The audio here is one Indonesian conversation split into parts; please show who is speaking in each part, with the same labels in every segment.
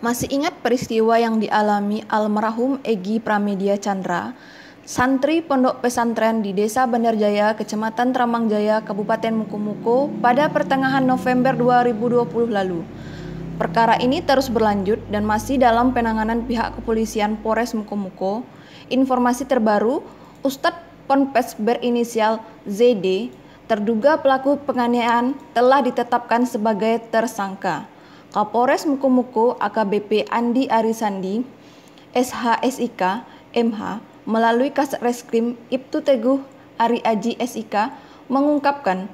Speaker 1: Masih ingat peristiwa yang dialami almarhum Egy Pramedia Chandra, santri pondok pesantren di Desa Bandarjaya, Kecamatan Tramangjaya, Kabupaten Mukomuko pada pertengahan November 2020 lalu. Perkara ini terus berlanjut dan masih dalam penanganan pihak kepolisian Polres Mukomuko. Informasi terbaru, Ustadz Ponpes berinisial ZD, terduga pelaku penganiayaan, telah ditetapkan sebagai tersangka. Kapolres Mukomuko AKBP Andi Arisandi, SHSIK, MH, melalui Kasat Reskrim Ibtu Teguh Ari Aji SIK mengungkapkan,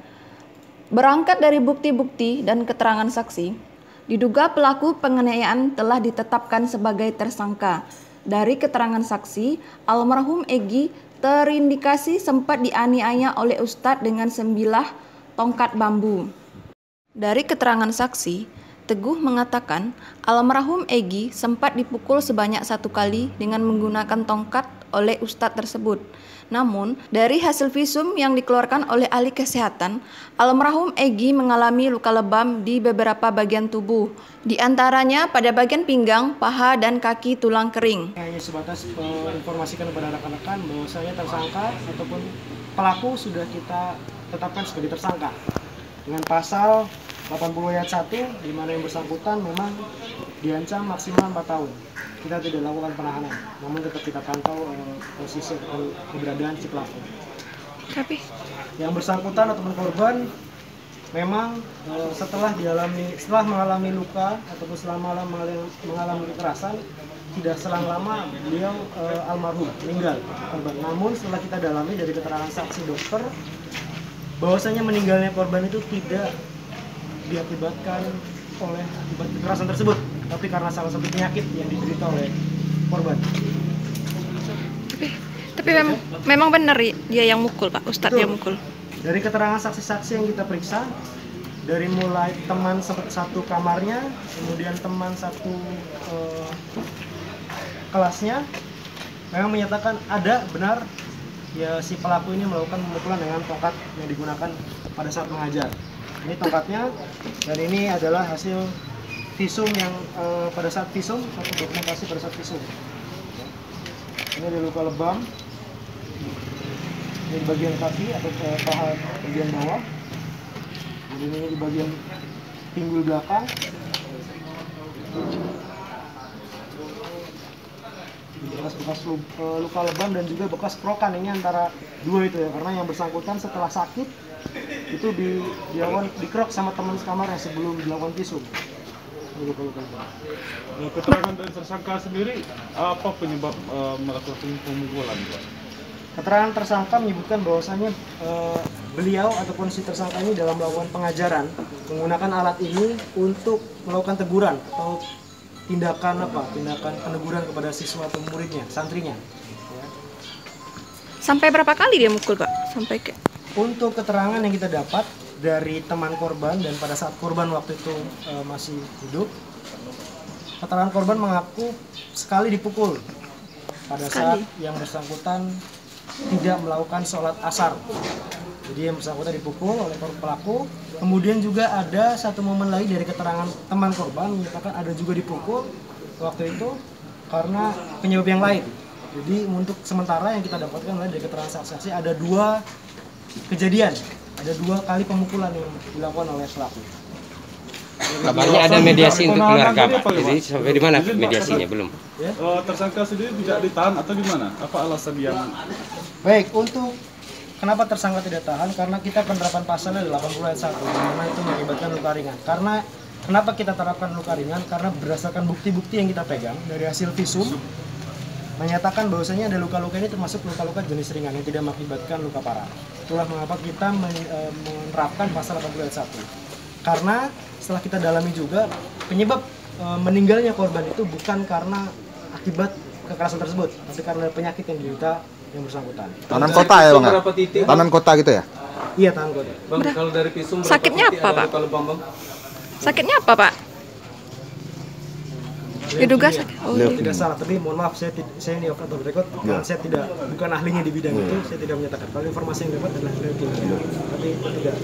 Speaker 1: berangkat dari bukti-bukti dan keterangan saksi, diduga pelaku penganiayaan telah ditetapkan sebagai tersangka. Dari keterangan saksi, almarhum Egy terindikasi sempat dianiaya oleh Ustadz dengan sembilah tongkat bambu. Dari keterangan saksi, Teguh mengatakan almarhum Egy sempat dipukul sebanyak 1 kali dengan menggunakan tongkat oleh Ustadz tersebut. Namun, dari hasil visum yang dikeluarkan oleh ahli kesehatan, almarhum Egy mengalami luka lebam di beberapa bagian tubuh, di antaranya pada bagian pinggang, paha, dan kaki tulang kering.
Speaker 2: Hanya sebatas menginformasikan kepada rekan-rekan bahwa saya tersangka ataupun pelaku sudah kita tetapkan sebagai tersangka dengan pasal 80 ayat 1, di mana yang bersangkutan memang diancam maksimal 4 tahun. Kita tidak lakukan penahanan, namun tetap kita pantau posisi atau keberadaan si pelaku.
Speaker 1: Tapi
Speaker 2: yang bersangkutan ataupun korban memang setelah mengalami luka ataupun selama mengalami kekerasan, tidak selang lama beliau almarhum meninggal korban. Namun setelah kita dalami dari keterangan saksi dokter, bahwasanya meninggalnya korban itu tidak diakibatkan oleh akibat kekerasan tersebut, tapi karena salah satu penyakit yang diderita oleh korban.
Speaker 1: Tapi memang benar dia yang mukul, Pak Ustadz. Betul. Yang mukul.
Speaker 2: Dari keterangan saksi-saksi yang kita periksa, dari mulai teman satu kamarnya, kemudian teman satu kelasnya, memang menyatakan ada benar ya si pelaku ini melakukan pemukulan dengan tongkat yang digunakan pada saat mengajar. Ini tongkatnya, dan ini adalah hasil visum yang pada saat visum, atau dokumentasi pada saat visum. Ini ada luka lebam, ini di bagian kaki atau paha bagian bawah, dan ini di bagian pinggul belakang. Bekas luka lebam dan juga bekas kerokan, ini antara dua itu ya, karena yang bersangkutan setelah sakit itu dikerok sama teman sekamar yang sebelum dilakukan visum.
Speaker 3: Keterangan dari tersangka sendiri apa penyebab melakukan pemukulan, Pak?
Speaker 2: Keterangan tersangka menyebutkan bahwasannya beliau ataupun si tersangka ini dalam melakukan pengajaran menggunakan alat ini untuk melakukan teguran atau tindakan peneguran kepada siswa atau muridnya, santrinya. Ya.
Speaker 1: Sampai berapa kali dia mukul, Pak? Sampai ke...
Speaker 2: Untuk keterangan yang kita dapat dari teman korban dan pada saat korban waktu itu masih hidup, keterangan korban mengaku sekali dipukul pada saat yang bersangkutan tidak melakukan sholat asar. Jadi yang bersangkutan dipukul oleh pelaku. Kemudian juga ada satu momen lagi dari keterangan teman korban menyatakan ada juga dipukul waktu itu karena penyebab yang lain. Jadi untuk sementara yang kita dapatkan dari keterangan saksi ada 2 kejadian, ada 2 kali pemukulan yang dilakukan oleh pelaku.
Speaker 4: Kabarnya ada mediasi untuk keluarga, Pak. Jadi sampai di mana mediasinya belum?
Speaker 3: Ya? Tersangka sendiri tidak ditahan atau gimana? Apa alasan yang?
Speaker 2: Baik, untuk kenapa tersangka tidak tahan? Karena kita penerapan pasalnya 80 ayat 1, di mana itu mengakibatkan luka ringan. Karena kenapa kita terapkan luka ringan? Karena berdasarkan bukti-bukti yang kita pegang dari hasil visum menyatakan bahwasanya ada luka-luka ini termasuk luka-luka jenis ringan yang tidak mengakibatkan luka parah. Itulah mengapa kita menerapkan pasal 80 ayat 1. Karena setelah kita dalami juga penyebab meninggalnya korban itu bukan karena akibat kekerasan tersebut, tapi karena penyakit yang diderita yang bersangkutan.
Speaker 5: Tahanan kota ya, Bang? Tahanan kota gitu ya?
Speaker 2: Iya, tahanan kota.
Speaker 6: Bang, kalau dari visum
Speaker 1: sakitnya apa, Pak? Sakitnya apa, Pak? Diduga sakit. Oh,
Speaker 2: tidak salah, tapi mohon maaf saya ini off the record, saya bukan ahlinya di bidang itu, saya tidak menyatakan. Kalau informasi yang dapat adalah dari tim, tapi tidak.